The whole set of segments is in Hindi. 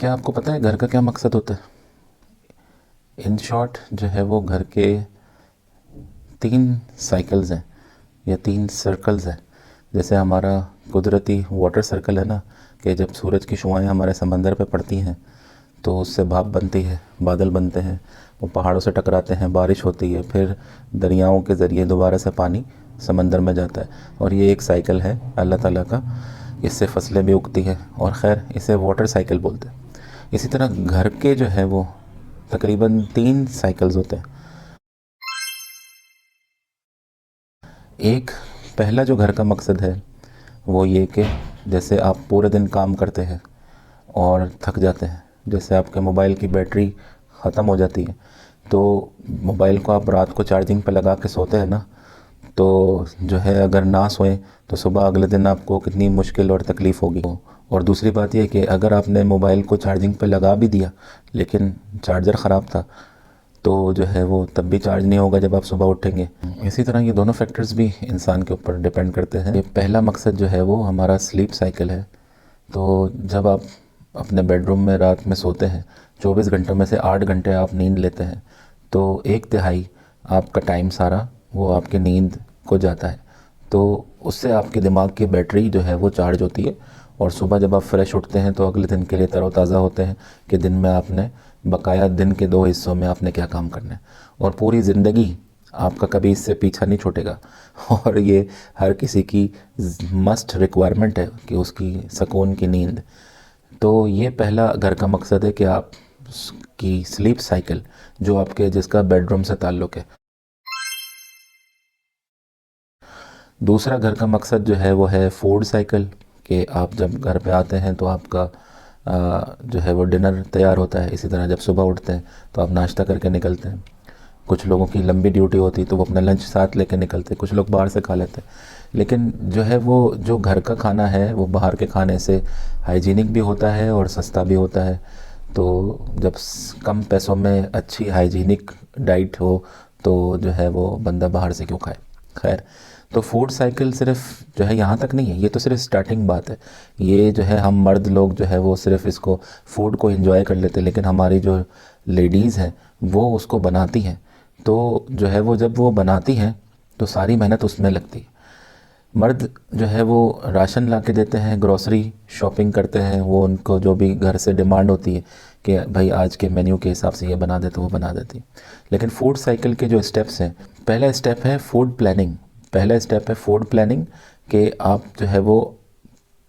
क्या आपको पता है घर का क्या मकसद होता है? इन शॉर्ट जो है वो घर के 3 साइकिल्स हैं या 3 सर्कल्स हैं। जैसे हमारा कुदरती वाटर सर्कल है ना, कि जब सूरज की शुआएं हमारे समंदर पे पड़ती हैं तो उससे भाप बनती है, बादल बनते हैं, वो पहाड़ों से टकराते हैं, बारिश होती है, फिर दरियाओं के ज़रिए दोबारा से पानी समंदर में जाता है। और ये एक साइकिल है अल्लाह ताला का, इससे फसलें भी उगती हैं और ख़ैर इसे वाटर साइकिल बोलते हैं। इसी तरह घर के जो है वो तकरीबन 3 साइकिल्स होते हैं। एक पहला जो घर का मकसद है वो ये कि जैसे आप पूरे दिन काम करते हैं और थक जाते हैं, जैसे आपके मोबाइल की बैटरी ख़त्म हो जाती है तो मोबाइल को आप रात को चार्जिंग पे लगा के सोते हैं ना, तो जो है अगर ना सोएं तो सुबह अगले दिन आपको कितनी मुश्किल और तकलीफ़ होगी। और दूसरी बात यह कि अगर आपने मोबाइल को चार्जिंग पे लगा भी दिया लेकिन चार्जर ख़राब था तो जो है वो तब भी चार्ज नहीं होगा जब आप सुबह उठेंगे। इसी तरह ये दोनों फैक्टर्स भी इंसान के ऊपर डिपेंड करते हैं। ये पहला मकसद जो है वो हमारा स्लीप साइकिल है। तो जब आप अपने बेडरूम में रात में सोते हैं, 24 घंटों में से 8 घंटे आप नींद लेते हैं, तो 1/3 आपका टाइम सारा वो आपकी नींद को जाता है। तो उससे आपके दिमाग की बैटरी जो है वो चार्ज होती है और सुबह जब आप फ्रेश उठते हैं तो अगले दिन के लिए तरोताज़ा होते हैं कि दिन में आपने बकाया दिन के 2 हिस्सों में आपने क्या काम करना है। और पूरी ज़िंदगी आपका कभी इससे पीछा नहीं छूटेगा। और ये हर किसी की मस्ट रिक्वायरमेंट है कि उसकी सुकून की नींद। तो ये पहला घर का मकसद है कि आप की स्लीप साइकिल जो आपके जिसका बेडरूम से ताल्लुक़ है। दूसरा घर का मकसद जो है वो है फूड साइकिल, कि आप जब घर पे आते हैं तो आपका जो है वो डिनर तैयार होता है। इसी तरह जब सुबह उठते हैं तो आप नाश्ता करके निकलते हैं। कुछ लोगों की लंबी ड्यूटी होती है तो वो अपना लंच साथ लेके निकलते हैं, कुछ लोग बाहर से खा लेते हैं। लेकिन जो है वो जो घर का खाना है वो बाहर के खाने से हाइजीनिक भी होता है और सस्ता भी होता है। तो जब कम पैसों में अच्छी हाइजीनिक डाइट हो तो जो है वो बंदा बाहर से क्यों खाए। खैर, तो फूड साइकिल सिर्फ जो है यहाँ तक नहीं है, ये तो सिर्फ स्टार्टिंग बात है। ये जो है हम मर्द लोग जो है वो सिर्फ इसको फूड को एंजॉय कर लेते हैं, लेकिन हमारी जो लेडीज़ हैं वो उसको बनाती हैं। तो जो है वो जब वो बनाती हैं तो सारी मेहनत उसमें लगती है। मर्द जो है वो राशन ला के देते हैं, ग्रॉसरी शॉपिंग करते हैं, वो उनको जो भी घर से डिमांड होती है कि भाई आज के मेन्यू के हिसाब से ये बना दे तो वो बना देती है। लेकिन फूड साइकिल के जो स्टेप्स हैं, पहला स्टेप है फूड प्लानिंग। पहला स्टेप है फूड प्लानिंग कि आप जो है वो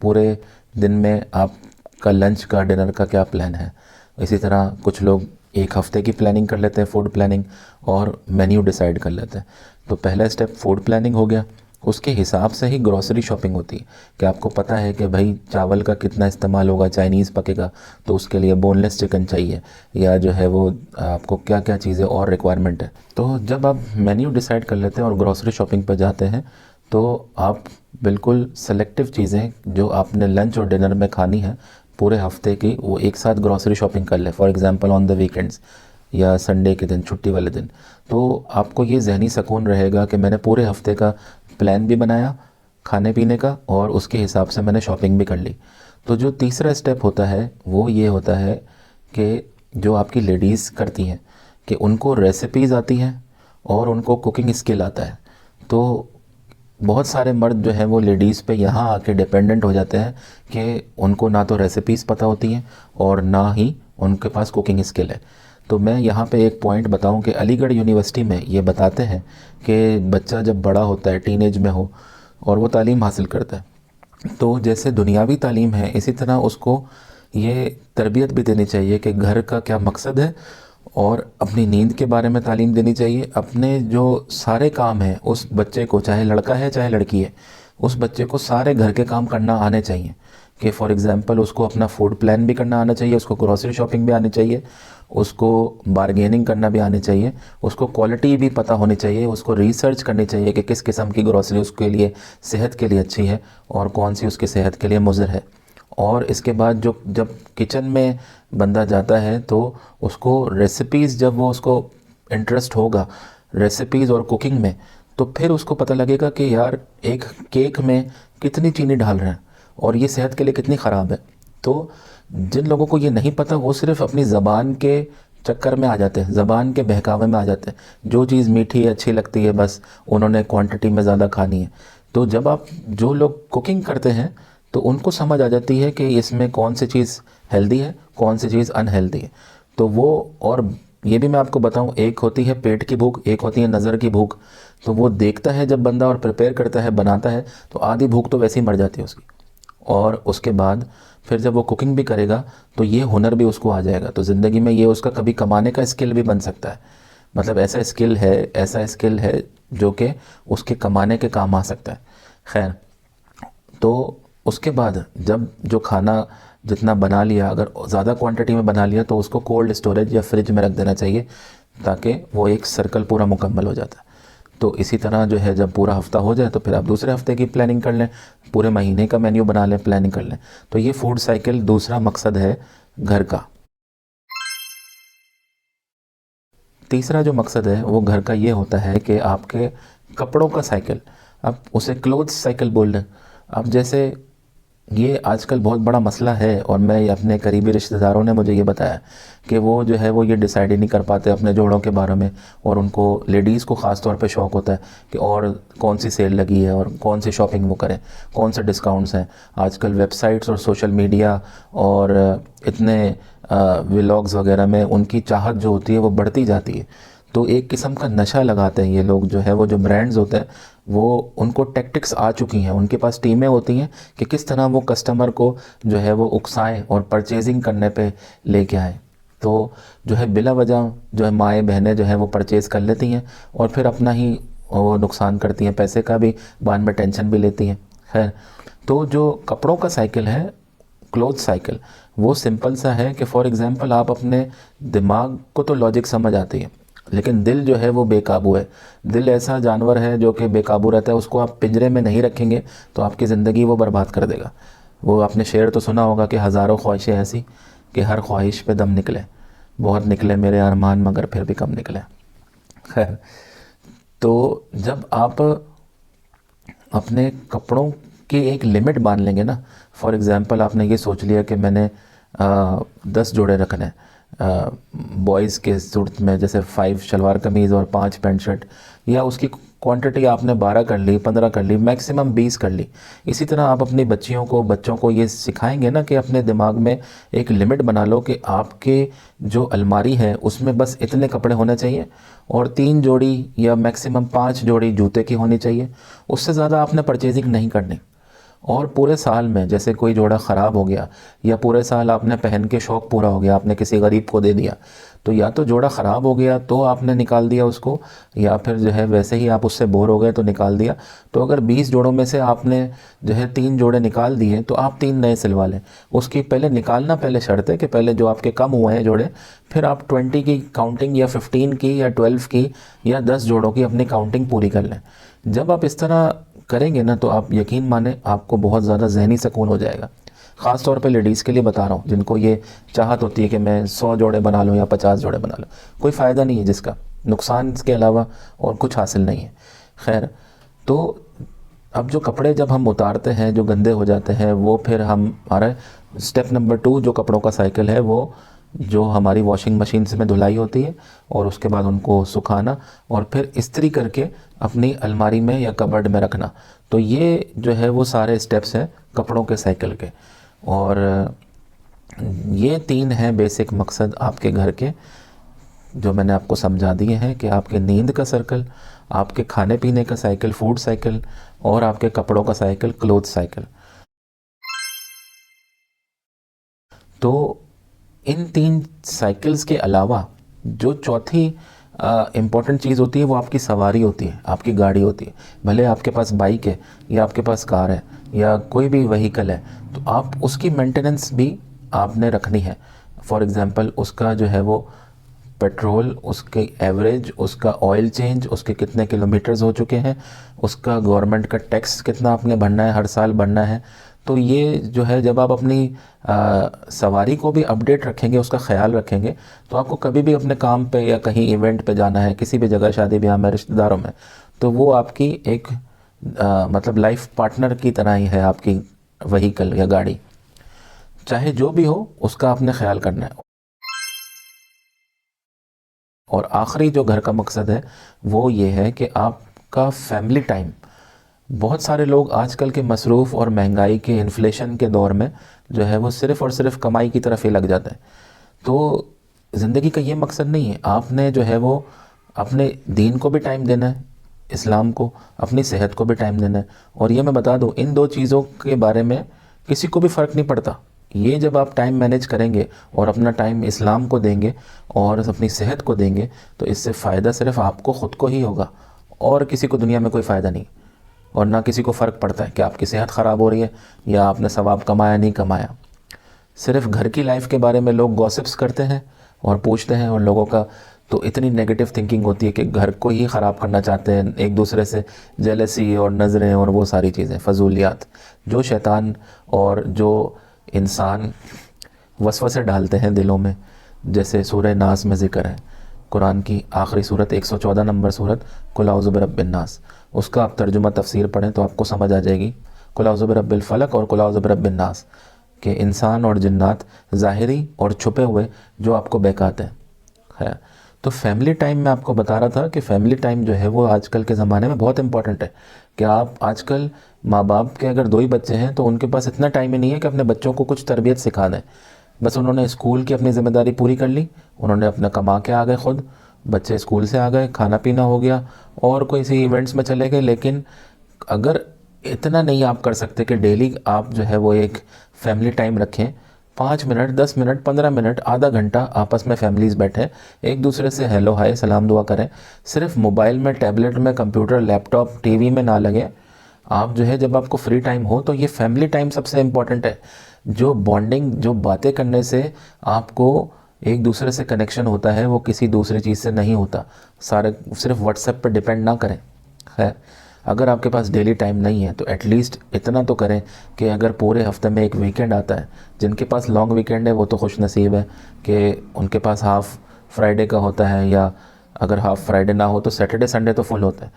पूरे दिन में आपका लंच का डिनर का क्या प्लान है। इसी तरह कुछ लोग 1 हफ्ते की प्लानिंग कर लेते हैं, फूड प्लानिंग, और मेन्यू डिसाइड कर लेते हैं। तो पहला स्टेप फूड प्लानिंग हो गया। उसके हिसाब से ही ग्रॉसरी शॉपिंग होती है कि आपको पता है कि भाई चावल का कितना इस्तेमाल होगा, चाइनीज़ पकेगा तो उसके लिए बोनलेस चिकन चाहिए, या जो है वो आपको क्या क्या चीज़ें और रिक्वायरमेंट है। तो जब आप मेन्यू डिसाइड कर लेते हैं और ग्रॉसरी शॉपिंग पर जाते हैं तो आप बिल्कुल सेलेक्टिव चीज़ें जो आपने लंच और डिनर में खानी है पूरे हफ्ते की, वो एक साथ ग्रॉसरी शॉपिंग कर ले। For example on the weekends या संडे के दिन, छुट्टी वाले दिन, तो आपको ये जहनी सुकून रहेगा कि मैंने पूरे हफ्ते का प्लान भी बनाया खाने पीने का और उसके हिसाब से मैंने शॉपिंग भी कर ली। तो जो तीसरा स्टेप होता है वो ये होता है कि जो आपकी लेडीज़ करती हैं कि उनको रेसिपीज़ आती हैं और उनको कुकिंग स्किल आता है। तो बहुत सारे मर्द जो हैं वो लेडीज़ पे यहाँ आके डिपेंडेंट हो जाते हैं कि उनको ना तो रेसिपीज़ पता होती हैं और ना ही उनके पास कुकिंग स्किल है। तो मैं यहाँ पे एक पॉइंट बताऊँ कि अलीगढ़ यूनिवर्सिटी में ये बताते हैं कि बच्चा जब बड़ा होता है, टीनेज में हो, और वो तालीम हासिल करता है, तो जैसे दुनियावी तालीम है इसी तरह उसको ये तरबियत भी देनी चाहिए कि घर का क्या मकसद है, और अपनी नींद के बारे में तालीम देनी चाहिए। अपने जो सारे काम हैं उस बच्चे को, चाहे लड़का है चाहे लड़की है, उस बच्चे को सारे घर के काम करना आने चाहिए। कि फॉर एग्ज़ाम्पल उसको अपना फूड प्लान भी करना आना चाहिए, उसको ग्रॉसरी शॉपिंग भी आनी चाहिए, उसको बारगेनिंग करना भी आनी चाहिए, उसको क्वालिटी भी पता होनी चाहिए, उसको रिसर्च करनी चाहिए कि किस किस्म की ग्रॉसरी उसके लिए सेहत के लिए अच्छी है और कौन सी उसकी सेहत के लिए मुज़र है। और इसके बाद जो जब किचन में बंदा जाता है तो उसको रेसिपीज़, जब वो उसको इंटरेस्ट होगा रेसिपीज़ और कुकिंग में, तो फिर उसको पता लगेगा कि यार एक केक में कितनी चीनी डाल रहे हैं और ये सेहत के लिए कितनी ख़राब है। तो जिन लोगों को ये नहीं पता वो सिर्फ अपनी ज़बान के चक्कर में आ जाते हैं, ज़बान के बहकावे में आ जाते हैं। जो चीज़ मीठी अच्छी लगती है बस उन्होंने क्वांटिटी में ज़्यादा खानी है। तो जब आप जो लोग कुकिंग करते हैं तो उनको समझ आ जाती है कि इसमें कौन सी चीज़ हेल्दी है, कौन सी चीज़ अनहेल्दी है। तो वो, और ये भी मैं आपको बताऊं, एक होती है पेट की भूख, एक होती है नज़र की भूख। तो वो देखता है जब बंदा और प्रिपेयर करता है, बनाता है, तो आधी भूख तो वैसे ही मर जाती है उसकी। और उसके बाद फिर जब वो कुकिंग भी करेगा तो ये हुनर भी उसको आ जाएगा। तो ज़िंदगी में ये उसका कभी कमाने का स्किल भी बन सकता है। मतलब ऐसा स्किल है, ऐसा स्किल है जो कि उसके कमाने के काम आ सकता है। खैर, तो उसके बाद जब जो खाना जितना बना लिया, अगर ज़्यादा क्वांटिटी में बना लिया तो उसको कोल्ड स्टोरेज या फ्रिज में रख देना चाहिए, ताकि वो एक सर्कल पूरा मुकम्मल हो जाता है। तो इसी तरह जो है जब पूरा हफ्ता हो जाए तो फिर आप दूसरे हफ्ते की प्लानिंग कर लें, पूरे महीने का मेन्यू बना लें, प्लानिंग कर लें। तो ये फूड साइकिल दूसरा मकसद है घर का। तीसरा जो मकसद है वो घर का ये होता है कि आपके कपड़ों का साइकिल, आप उसे क्लोथ्स साइकिल बोल रहे हैं। अब जैसे ये आजकल बहुत बड़ा मसला है, और मैं अपने करीबी रिश्तेदारों ने मुझे ये बताया कि वो जो है वो ये डिसाइड ही नहीं कर पाते अपने जोड़ों के बारे में। और उनको, लेडीज़ को ख़ास तौर पे शौक़ होता है कि और कौन सी सेल लगी है और कौन सी शॉपिंग वो करें, कौन से डिस्काउंट्स हैं। आजकल वेबसाइट्स और सोशल मीडिया और इतने व्लॉग्स वगैरह में उनकी चाहत जो होती है वो बढ़ती जाती है। तो एक किस्म का नशा लगाते हैं ये लोग, जो है वो जो ब्रांड्स होते हैं वो, उनको टैक्टिक्स आ चुकी हैं, उनके पास टीमें होती हैं कि किस तरह वो कस्टमर को जो है वो उकसाएं और परचेजिंग करने पे लेके आए। तो जो है बिला वजह जो है माएँ बहनें जो है वो परचेज़ कर लेती हैं और फिर अपना ही वो नुकसान करती हैं, पैसे का भी बाद में टेंशन भी लेती हैं। खैर, तो जो कपड़ों का साइकिल है, क्लोथ साइकिल, वो सिंपल सा है कि फॉर एग्ज़ाम्पल आप अपने दिमाग को तो लॉजिक समझ आती है, लेकिन दिल जो है वो बेकाबू है। दिल ऐसा जानवर है जो कि बेकाबू रहता है, उसको आप पिंजरे में नहीं रखेंगे तो आपकी ज़िंदगी वो बर्बाद कर देगा। वो आपने शेर तो सुना होगा कि हज़ारों ख्वाहिशें ऐसी कि हर ख्वाहिश पे दम निकले, बहुत निकले मेरे अरमान मगर फिर भी कम निकले। खैर, तो जब आप अपने कपड़ों की एक लिमिट बांध लेंगे ना, फॉर एग्ज़ाम्पल आपने ये सोच लिया कि मैंने 10 जोड़े रखने हैं बॉयज़ के सूट में, जैसे 5 शलवार कमीज़ और 5 पैंट शर्ट, या उसकी क्वांटिटी आपने 12 कर ली, 15 कर ली, मैक्सिमम 20 कर ली। इसी तरह आप अपनी बच्चों को ये सिखाएंगे ना कि अपने दिमाग में एक लिमिट बना लो कि आपके जो अलमारी है उसमें बस इतने कपड़े होने चाहिए और 3 जोड़ी या मैक्सिमम 5 जोड़ी जूते की होनी चाहिए। उससे ज़्यादा आपने परचेजिंग नहीं करनी। और पूरे साल में जैसे कोई जोड़ा ख़राब हो गया या पूरे साल आपने पहन के शौक़ पूरा हो गया, आपने किसी गरीब को दे दिया, तो या तो जोड़ा ख़राब हो गया तो आपने निकाल दिया उसको, या फिर जो है वैसे ही आप उससे बोर हो गए तो निकाल दिया। तो अगर 20 जोड़ों में से आपने जो है 3 जोड़े निकाल दिए तो आप 3 नए सिलवा लें। उसकी पहले निकालना पहले शर्त है कि पहले जो आपके कम हुए हैं जोड़े, फिर आप 20 की काउंटिंग या 15 की या 12 की या 10 जोड़ों की अपनी काउंटिंग पूरी कर लें। जब आप इस तरह करेंगे ना तो आप यकीन माने आपको बहुत ज़्यादा ज़हनी सुकून हो जाएगा। ख़ास तौर पे लेडीज़ के लिए बता रहा हूँ जिनको ये चाहत होती है कि मैं 100 जोड़े बना लूँ या 50 जोड़े बना लूँ। कोई फ़ायदा नहीं है जिसका, नुकसान के अलावा और कुछ हासिल नहीं है। खैर, तो अब जो कपड़े जब हम उतारते हैं जो गंदे हो जाते हैं, वो फिर हमारा स्टेप नंबर 2 जो कपड़ों का साइकिल है, वो जो हमारी वॉशिंग मशीन में धुलाई होती है और उसके बाद उनको सुखाना और फिर इस्त्री करके अपनी अलमारी में या कबर्ड में रखना। तो ये जो है वो सारे स्टेप्स हैं कपड़ों के साइकिल के। और ये 3 हैं बेसिक मकसद आपके घर के, जो मैंने आपको समझा दिए हैं कि आपके नींद का सर्कल, आपके खाने पीने का साइकिल फूड साइकिल, और आपके कपड़ों का साइकिल क्लोथ साइकिल। तो इन 3 साइकिल्स के अलावा जो चौथी इम्पॉर्टेंट चीज़ होती है वो आपकी सवारी होती है, आपकी गाड़ी होती है। भले आपके पास बाइक है या आपके पास कार है या कोई भी व्हीकल है, तो आप उसकी मेंटेनेंस भी आपने रखनी है। फॉर एग्ज़ाम्पल उसका जो है वो पेट्रोल, उसके एवरेज, उसका ऑयल चेंज, उसके कितने किलोमीटर्स हो चुके हैं, उसका गवर्नमेंट का टैक्स कितना आपने भरना है, हर साल भरना है। तो ये जो है जब आप अपनी सवारी को भी अपडेट रखेंगे, उसका ख्याल रखेंगे, तो आपको कभी भी अपने काम पे या कहीं इवेंट पे जाना है, किसी भी जगह शादी ब्याह में, रिश्तेदारों में, तो वो आपकी एक मतलब लाइफ पार्टनर की तरह ही है आपकी व्हीकल या गाड़ी। चाहे जो भी हो उसका आपने ख्याल करना है। और आखिरी जो घर का मकसद है वो ये है कि आपका फैमिली टाइम। बहुत सारे लोग आजकल के मसरूफ़ और महंगाई के इन्फ्लेशन के दौर में जो है वो सिर्फ़ और सिर्फ कमाई की तरफ ही लग जाते हैं। तो ज़िंदगी का ये मकसद नहीं है। आपने जो है वो अपने दीन को भी टाइम देना है, इस्लाम को, अपनी सेहत को भी टाइम देना है। और ये मैं बता दूँ, इन दो चीज़ों के बारे में किसी को भी फ़र्क नहीं पड़ता। ये जब आप टाइम मैनेज करेंगे और अपना टाइम इस्लाम को देंगे और अपनी सेहत को देंगे तो इससे फ़ायदा सिर्फ़ आपको ख़ुद को ही होगा और किसी को दुनिया में कोई फ़ायदा नहीं। और ना किसी को फ़र्क पड़ता है कि आपकी सेहत ख़राब हो रही है या आपने सवाब कमाया नहीं कमाया। सिर्फ घर की लाइफ के बारे में लोग गॉसिप्स करते हैं और पूछते हैं, और लोगों का तो इतनी नेगेटिव थिंकिंग होती है कि घर को ही ख़राब करना चाहते हैं, एक दूसरे से जेलसी और नज़रें और वो सारी चीज़ें फजूलियात जो शैतान और जो इंसान वसवसे डालते हैं दिलों में। जैसे सूरह नास में ज़िक्र है, कुरान की आखिरी सूरत 114 नंबर सूरत कुल औज़ु बिरब्बिन नास, उसका आप तर्जुमा तफसीर पढ़ें तो आपको समझ आ जाएगी। कुल औज़ु बिरब्बिल फलक और कुल औज़ु बिरब्बिन नास कि इंसान और जिन्नात ज़ाहिरी और छुपे हुए जो आपको बहकाते हैं है। तो फैमिली टाइम में आपको बता रहा था कि फ़ैमिली टाइम जो है वो आजकल के ज़माने में बहुत इंपॉर्टेंट है। कि आप आजकल माँ बाप के अगर 2 ही बच्चे हैं तो उनके पास इतना टाइम ही नहीं है कि अपने बच्चों को कुछ तरबियत सिखा दें। बस उन्होंने स्कूल की अपनी ज़िम्मेदारी पूरी कर ली, उन्होंने अपना कमा के आ गए खुद, बच्चे स्कूल से आ गए, खाना पीना हो गया और कोई सी इवेंट्स में चले गए। लेकिन अगर इतना नहीं आप कर सकते कि डेली आप जो है वो एक फैमिली टाइम रखें, 5 मिनट, 10 मिनट, 15 मिनट, आधा घंटा आपस में फैमिलीज़ बैठें, एक दूसरे से हेलो हाय सलाम दुआ करें। सिर्फ मोबाइल में, टैबलेट में, कंप्यूटर, लैपटॉप, टीवी में ना लगे। आप जो है जब आपको फ्री टाइम हो तो ये फैमिली टाइम सबसे इम्पॉर्टेंट है। जो बॉन्डिंग, जो बातें करने से आपको एक दूसरे से कनेक्शन होता है वो किसी दूसरी चीज़ से नहीं होता। सारे सिर्फ व्हाट्सएप पर डिपेंड ना करें। है, अगर आपके पास डेली टाइम नहीं है तो एटलीस्ट इतना तो करें कि अगर पूरे हफ्ते में एक वीकेंड आता है, जिनके पास लॉन्ग वीकेंड है वो तो खुश नसीब है कि उनके पास हाफ़ फ्राइडे का होता है, या अगर हाफ़ फ्राइडे ना हो तो सैटरडे संडे तो फुल होता है।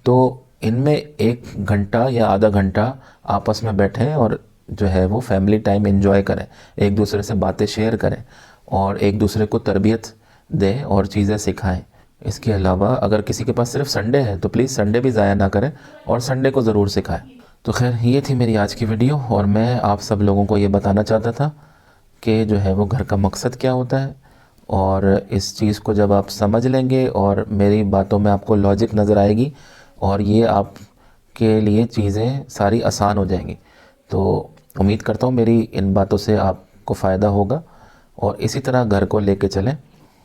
तो इनमें 1 घंटा या आधा घंटा आपस में बैठें और जो है वो फैमिली टाइम एंजॉय करें, एक दूसरे से बातें शेयर करें और एक दूसरे को तरबियत दें और चीज़ें सिखाएं। इसके अलावा अगर किसी के पास सिर्फ संडे है तो प्लीज़ संडे भी ज़ाया ना करें और संडे को ज़रूर सिखाएं। तो खैर ये थी मेरी आज की वीडियो, और मैं आप सब लोगों को ये बताना चाहता था कि जो है वो घर का मकसद क्या होता है। और इस चीज़ को जब आप समझ लेंगे और मेरी बातों में आपको लॉजिक नज़र आएगी और ये आपके लिए चीज़ें सारी आसान हो जाएंगी। तो उम्मीद करता हूँ मेरी इन बातों से आपको फ़ायदा होगा और इसी तरह घर को लेके चलें।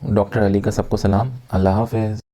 डॉक्टर अली का सबको सलाम। अल्लाह हाफ़िज़।